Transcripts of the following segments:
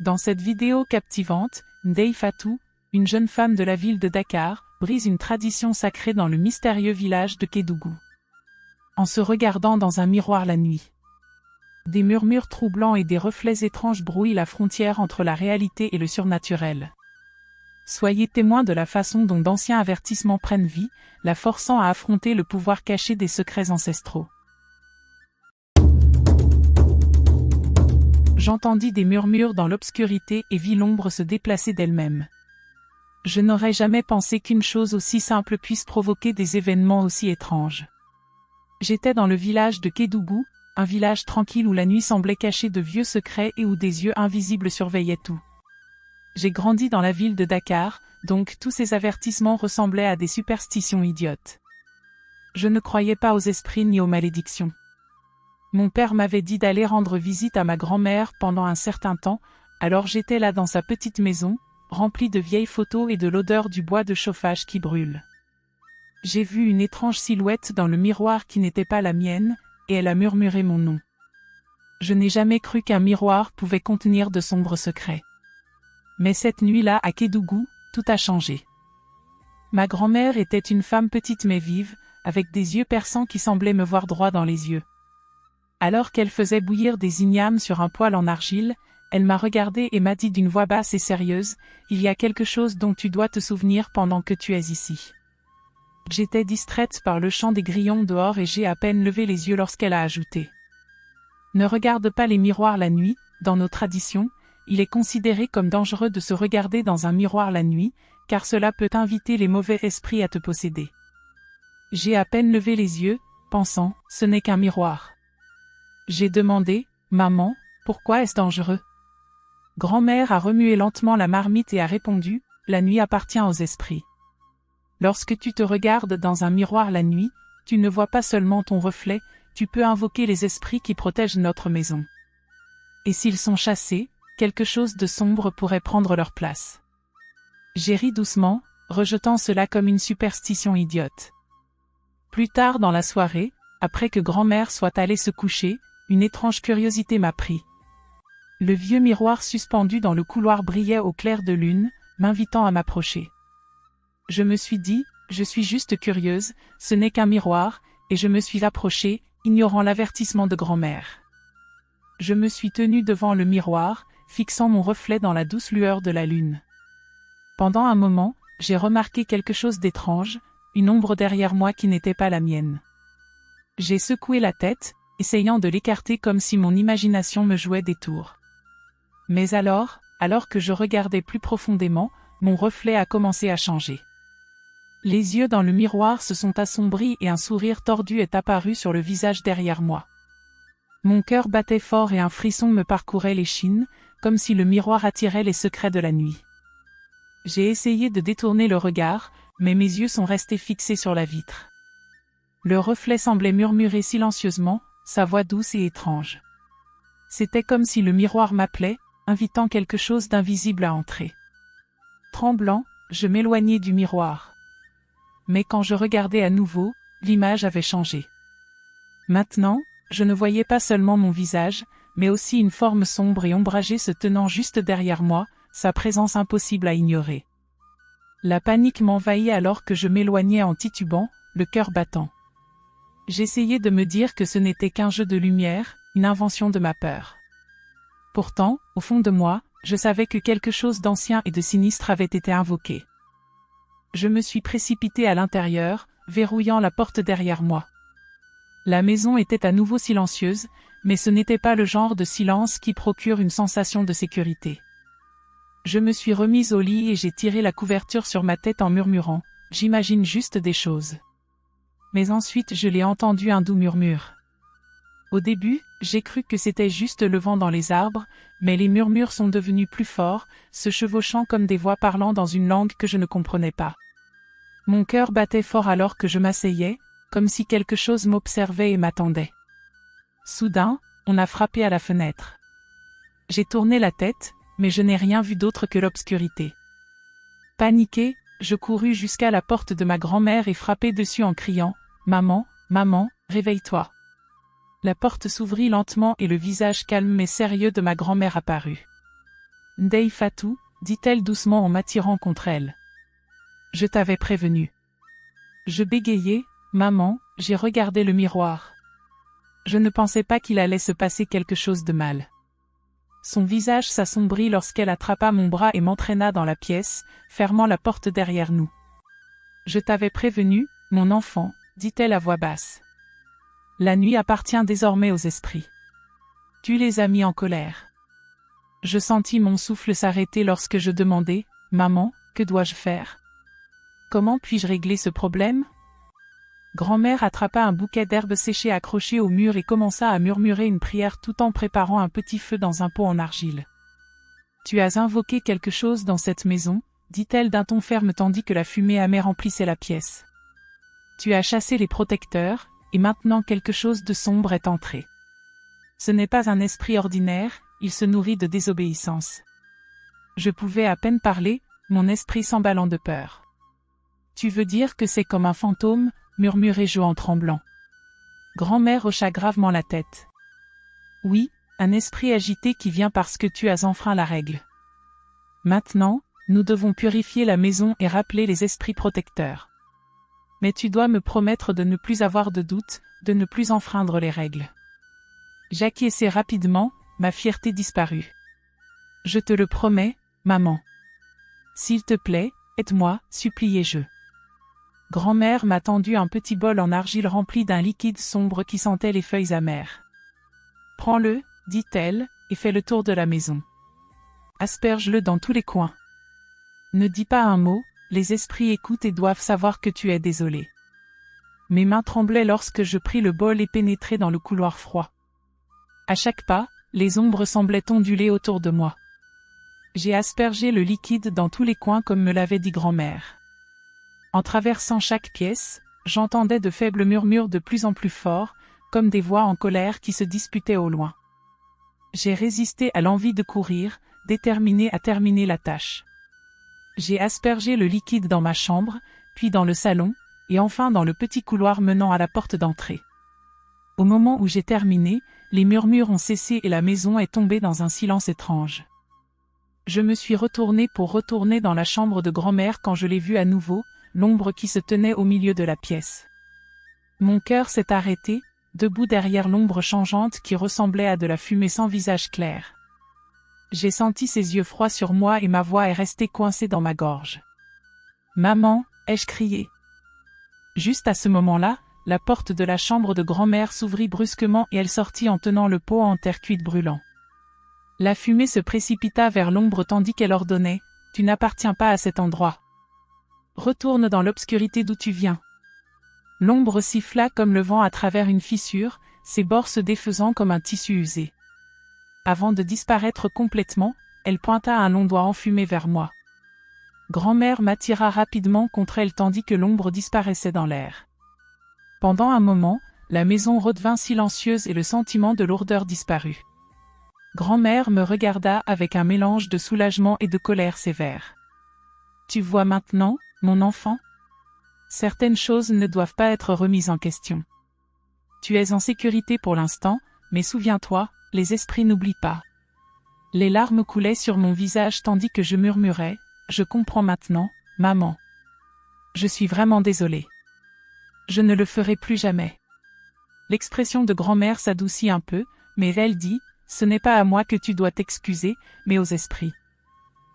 Dans cette vidéo captivante, Ndeye Fatou, une jeune femme de la ville de Dakar, brise une tradition sacrée dans le mystérieux village de Kédougou. En se regardant dans un miroir la nuit, des murmures troublants et des reflets étranges brouillent la frontière entre la réalité et le surnaturel. Soyez témoins de la façon dont d'anciens avertissements prennent vie, la forçant à affronter le pouvoir caché des secrets ancestraux. J'entendis des murmures dans l'obscurité et vis l'ombre se déplacer d'elle-même. Je n'aurais jamais pensé qu'une chose aussi simple puisse provoquer des événements aussi étranges. J'étais dans le village de Kédougou, un village tranquille où la nuit semblait cachée de vieux secrets et où des yeux invisibles surveillaient tout. J'ai grandi dans la ville de Dakar, donc tous ces avertissements ressemblaient à des superstitions idiotes. Je ne croyais pas aux esprits ni aux malédictions. Mon père m'avait dit d'aller rendre visite à ma grand-mère pendant un certain temps, alors j'étais là dans sa petite maison, remplie de vieilles photos et de l'odeur du bois de chauffage qui brûle. J'ai vu une étrange silhouette dans le miroir qui n'était pas la mienne, et elle a murmuré mon nom. Je n'ai jamais cru qu'un miroir pouvait contenir de sombres secrets. Mais cette nuit-là à Kédougou, tout a changé. Ma grand-mère était une femme petite mais vive, avec des yeux perçants qui semblaient me voir droit dans les yeux. Alors qu'elle faisait bouillir des ignames sur un poêle en argile, elle m'a regardé et m'a dit d'une voix basse et sérieuse, « Il y a quelque chose dont tu dois te souvenir pendant que tu es ici. » J'étais distraite par le chant des grillons dehors et j'ai à peine levé les yeux lorsqu'elle a ajouté. « Ne regarde pas les miroirs la nuit, dans nos traditions, il est considéré comme dangereux de se regarder dans un miroir la nuit, car cela peut inviter les mauvais esprits à te posséder. » J'ai à peine levé les yeux, pensant, « Ce n'est qu'un miroir. » J'ai demandé, « Maman, pourquoi est-ce dangereux ?» Grand-mère a remué lentement la marmite et a répondu, « La nuit appartient aux esprits. Lorsque tu te regardes dans un miroir la nuit, tu ne vois pas seulement ton reflet, tu peux invoquer les esprits qui protègent notre maison. Et s'ils sont chassés, quelque chose de sombre pourrait prendre leur place. » J'ai ri doucement, rejetant cela comme une superstition idiote. Plus tard dans la soirée, après que grand-mère soit allée se coucher, une étrange curiosité m'a pris. Le vieux miroir suspendu dans le couloir brillait au clair de lune, m'invitant à m'approcher. Je me suis dit, je suis juste curieuse, ce n'est qu'un miroir, et je me suis approchée, ignorant l'avertissement de grand-mère. Je me suis tenue devant le miroir, fixant mon reflet dans la douce lueur de la lune. Pendant un moment, j'ai remarqué quelque chose d'étrange, une ombre derrière moi qui n'était pas la mienne. J'ai secoué la tête, essayant de l'écarter comme si mon imagination me jouait des tours. Mais alors que je regardais plus profondément, mon reflet a commencé à changer. Les yeux dans le miroir se sont assombris et un sourire tordu est apparu sur le visage derrière moi. Mon cœur battait fort et un frisson me parcourait l'échine, comme si le miroir attirait les secrets de la nuit. J'ai essayé de détourner le regard, mais mes yeux sont restés fixés sur la vitre. Le reflet semblait murmurer silencieusement, sa voix douce et étrange. C'était comme si le miroir m'appelait, invitant quelque chose d'invisible à entrer. Tremblant, je m'éloignai du miroir. Mais quand je regardais à nouveau, l'image avait changé. Maintenant, je ne voyais pas seulement mon visage, mais aussi une forme sombre et ombragée se tenant juste derrière moi, sa présence impossible à ignorer. La panique m'envahit alors que je m'éloignais en titubant, le cœur battant. J'essayais de me dire que ce n'était qu'un jeu de lumière, une invention de ma peur. Pourtant, au fond de moi, je savais que quelque chose d'ancien et de sinistre avait été invoqué. Je me suis précipitée à l'intérieur, verrouillant la porte derrière moi. La maison était à nouveau silencieuse, mais ce n'était pas le genre de silence qui procure une sensation de sécurité. Je me suis remise au lit et j'ai tiré la couverture sur ma tête en murmurant, « J'imagine juste des choses. » Mais ensuite je l'ai entendu un doux murmure. Au début, j'ai cru que c'était juste le vent dans les arbres, mais les murmures sont devenus plus forts, se chevauchant comme des voix parlant dans une langue que je ne comprenais pas. Mon cœur battait fort alors que je m'asseyais, comme si quelque chose m'observait et m'attendait. Soudain, on a frappé à la fenêtre. J'ai tourné la tête, mais je n'ai rien vu d'autre que l'obscurité. Paniquée, je courus jusqu'à la porte de ma grand-mère et frappai dessus en criant « Maman, maman, réveille-toi !» La porte s'ouvrit lentement et le visage calme mais sérieux de ma grand-mère apparut. Ndei Fatou, dit-elle doucement en m'attirant contre elle. Je t'avais prévenu. Je bégayai, maman, j'ai regardé le miroir. Je ne pensais pas qu'il allait se passer quelque chose de mal. Son visage s'assombrit lorsqu'elle attrapa mon bras et m'entraîna dans la pièce, fermant la porte derrière nous. Je t'avais prévenu, mon enfant, dit-elle à voix basse. La nuit appartient désormais aux esprits. Tu les as mis en colère. Je sentis mon souffle s'arrêter lorsque je demandai, maman, que dois-je faire? Comment puis-je régler ce problème? Grand-mère attrapa un bouquet d'herbes séchées accrochées au mur et commença à murmurer une prière tout en préparant un petit feu dans un pot en argile. Tu as invoqué quelque chose dans cette maison, dit-elle d'un ton ferme tandis que la fumée amère remplissait la pièce. Tu as chassé les protecteurs, et maintenant quelque chose de sombre est entré. Ce n'est pas un esprit ordinaire, il se nourrit de désobéissance. Je pouvais à peine parler, mon esprit s'emballant de peur. Tu veux dire que c'est comme un fantôme, murmurai-je en tremblant. Grand-mère hocha gravement la tête. Oui, un esprit agité qui vient parce que tu as enfreint la règle. Maintenant, nous devons purifier la maison et rappeler les esprits protecteurs. Mais tu dois me promettre de ne plus avoir de doute, de ne plus enfreindre les règles. J'acquiesçai rapidement, ma fierté disparut. Je te le promets, maman. S'il te plaît, aide-moi, suppliai-je. Grand-mère m'a tendu un petit bol en argile rempli d'un liquide sombre qui sentait les feuilles amères. Prends-le, dit-elle, et fais le tour de la maison. Asperge-le dans tous les coins. Ne dis pas un mot, les esprits écoutent et doivent savoir que tu es désolé. Mes mains tremblaient lorsque je pris le bol et pénétrai dans le couloir froid. À chaque pas, les ombres semblaient onduler autour de moi. J'ai aspergé le liquide dans tous les coins comme me l'avait dit grand-mère. En traversant chaque pièce, j'entendais de faibles murmures de plus en plus forts, comme des voix en colère qui se disputaient au loin. J'ai résisté à l'envie de courir, déterminé à terminer la tâche. J'ai aspergé le liquide dans ma chambre, puis dans le salon, et enfin dans le petit couloir menant à la porte d'entrée. Au moment où j'ai terminé, les murmures ont cessé et la maison est tombée dans un silence étrange. Je me suis retournée pour retourner dans la chambre de grand-mère quand je l'ai vue à nouveau, l'ombre qui se tenait au milieu de la pièce. Mon cœur s'est arrêté, debout derrière l'ombre changeante qui ressemblait à de la fumée sans visage clair. J'ai senti ses yeux froids sur moi et ma voix est restée coincée dans ma gorge. « Maman !» ai-je crié. Juste à ce moment-là, la porte de la chambre de grand-mère s'ouvrit brusquement et elle sortit en tenant le pot en terre cuite brûlant. La fumée se précipita vers l'ombre tandis qu'elle ordonnait « Tu n'appartiens pas à cet endroit. Retourne dans l'obscurité d'où tu viens. » L'ombre siffla comme le vent à travers une fissure, ses bords se défaisant comme un tissu usé. Avant de disparaître complètement, elle pointa un long doigt enfumé vers moi. Grand-mère m'attira rapidement contre elle tandis que l'ombre disparaissait dans l'air. Pendant un moment, la maison redevint silencieuse et le sentiment de lourdeur disparut. Grand-mère me regarda avec un mélange de soulagement et de colère sévère. « Tu vois maintenant, mon enfant ? Certaines choses ne doivent pas être remises en question. Tu es en sécurité pour l'instant, mais souviens-toi, les esprits n'oublient pas. » Les larmes coulaient sur mon visage tandis que je murmurais « Je comprends maintenant, maman. Je suis vraiment désolée. Je ne le ferai plus jamais. » L'expression de grand-mère s'adoucit un peu, mais elle dit « Ce n'est pas à moi que tu dois t'excuser, mais aux esprits.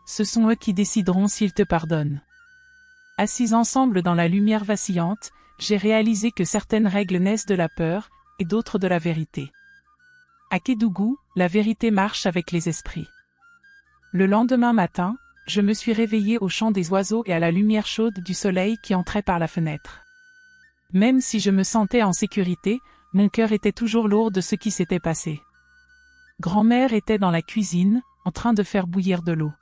Ce sont eux qui décideront s'ils te pardonnent. » Assis ensemble dans la lumière vacillante, j'ai réalisé que certaines règles naissent de la peur, et d'autres de la vérité. À Kédougou, la vérité marche avec les esprits. Le lendemain matin, je me suis réveillée au chant des oiseaux et à la lumière chaude du soleil qui entrait par la fenêtre. Même si je me sentais en sécurité, mon cœur était toujours lourd de ce qui s'était passé. Grand-mère était dans la cuisine, en train de faire bouillir de l'eau.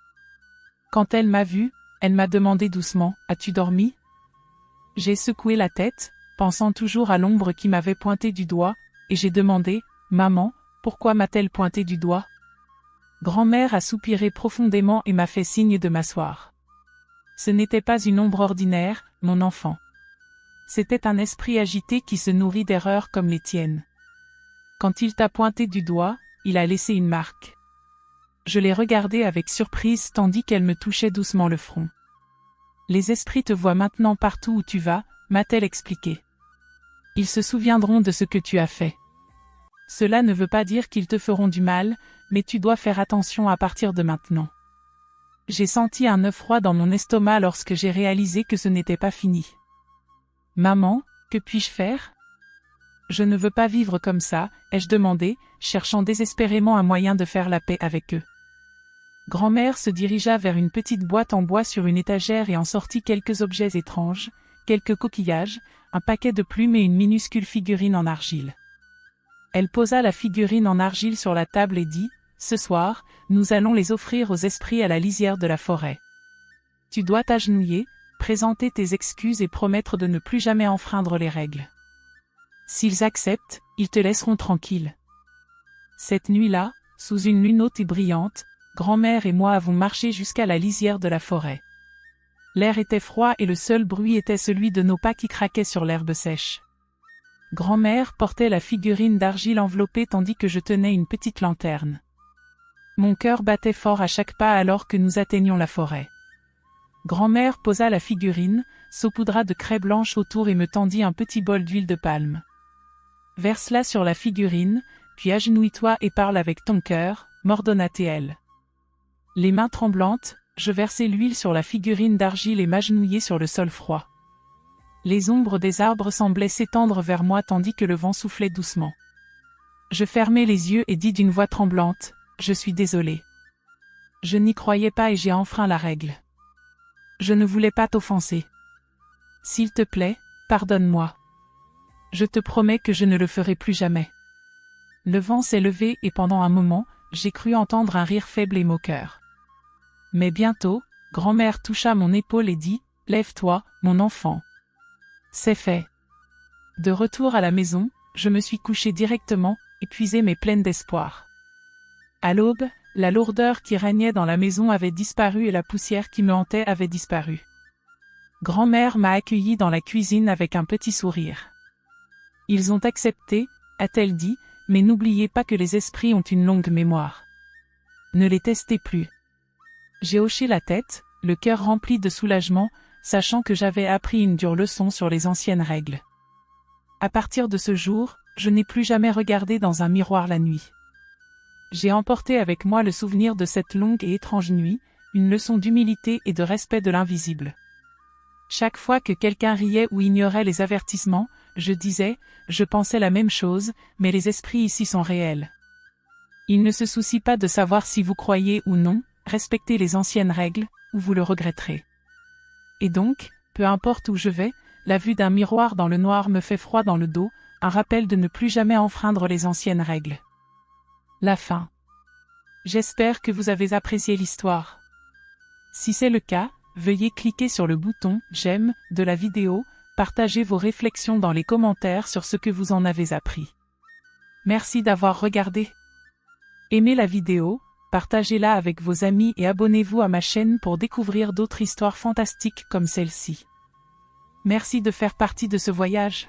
Quand elle m'a vue, elle m'a demandé doucement « As-tu dormi ?» J'ai secoué la tête, pensant toujours à l'ombre qui m'avait pointé du doigt, et j'ai demandé « Maman, pourquoi m'a-t-elle pointé du doigt ?» Grand-mère a soupiré profondément et m'a fait signe de m'asseoir. Ce n'était pas une ombre ordinaire, mon enfant. C'était un esprit agité qui se nourrit d'erreurs comme les tiennes. Quand il t'a pointé du doigt, il a laissé une marque. Je l'ai regardée avec surprise tandis qu'elle me touchait doucement le front. Les esprits te voient maintenant partout où tu vas, m'a-t-elle expliqué. Ils se souviendront de ce que tu as fait. Cela ne veut pas dire qu'ils te feront du mal, mais tu dois faire attention à partir de maintenant. J'ai senti un œuf froid dans mon estomac lorsque j'ai réalisé que ce n'était pas fini. Maman, que puis-je faire? Je ne veux pas vivre comme ça, ai-je demandé, cherchant désespérément un moyen de faire la paix avec eux. Grand-mère se dirigea vers une petite boîte en bois sur une étagère et en sortit quelques objets étranges, quelques coquillages, un paquet de plumes et une minuscule figurine en argile. Elle posa la figurine en argile sur la table et dit, « Ce soir, nous allons les offrir aux esprits à la lisière de la forêt. Tu dois t'agenouiller, présenter tes excuses et promettre de ne plus jamais enfreindre les règles. S'ils acceptent, ils te laisseront tranquille. » Cette nuit-là, sous une lune haute et brillante, grand-mère et moi avons marché jusqu'à la lisière de la forêt. L'air était froid et le seul bruit était celui de nos pas qui craquaient sur l'herbe sèche. Grand-mère portait la figurine d'argile enveloppée tandis que je tenais une petite lanterne. Mon cœur battait fort à chaque pas alors que nous atteignions la forêt. Grand-mère posa la figurine, saupoudra de craie blanche autour et me tendit un petit bol d'huile de palme. Verse-la sur la figurine, puis agenouille-toi et parle avec ton cœur, m'ordonna-t-elle. Les mains tremblantes, je versai l'huile sur la figurine d'argile et m'agenouillai sur le sol froid. Les ombres des arbres semblaient s'étendre vers moi tandis que le vent soufflait doucement. Je fermai les yeux et dis d'une voix tremblante, « Je suis désolée. Je n'y croyais pas et j'ai enfreint la règle. Je ne voulais pas t'offenser. S'il te plaît, pardonne-moi. Je te promets que je ne le ferai plus jamais. » Le vent s'est levé et pendant un moment, j'ai cru entendre un rire faible et moqueur. Mais bientôt, grand-mère toucha mon épaule et dit, « Lève-toi, mon enfant. » C'est fait. De retour à la maison, je me suis couchée directement, épuisée mais pleine d'espoir. À l'aube, la lourdeur qui régnait dans la maison avait disparu et la poussière qui me hantait avait disparu. Grand-mère m'a accueillie dans la cuisine avec un petit sourire. « Ils ont accepté, » a-t-elle dit, « mais n'oubliez pas que les esprits ont une longue mémoire. Ne les testez plus. » J'ai hoché la tête, le cœur rempli de soulagement, sachant que j'avais appris une dure leçon sur les anciennes règles. À partir de ce jour, je n'ai plus jamais regardé dans un miroir la nuit. J'ai emporté avec moi le souvenir de cette longue et étrange nuit, une leçon d'humilité et de respect de l'invisible. Chaque fois que quelqu'un riait ou ignorait les avertissements, je disais, je pensais la même chose, mais les esprits ici sont réels. Ils ne se soucient pas de savoir si vous croyez ou non, respectez les anciennes règles, ou vous le regretterez. Et donc, peu importe où je vais, la vue d'un miroir dans le noir me fait froid dans le dos, un rappel de ne plus jamais enfreindre les anciennes règles. La fin. J'espère que vous avez apprécié l'histoire. Si c'est le cas, veuillez cliquer sur le bouton « J'aime » de la vidéo, partagez vos réflexions dans les commentaires sur ce que vous en avez appris. Merci d'avoir regardé. Aimez la vidéo, partagez-la avec vos amis et abonnez-vous à ma chaîne pour découvrir d'autres histoires fantastiques comme celle-ci. Merci de faire partie de ce voyage.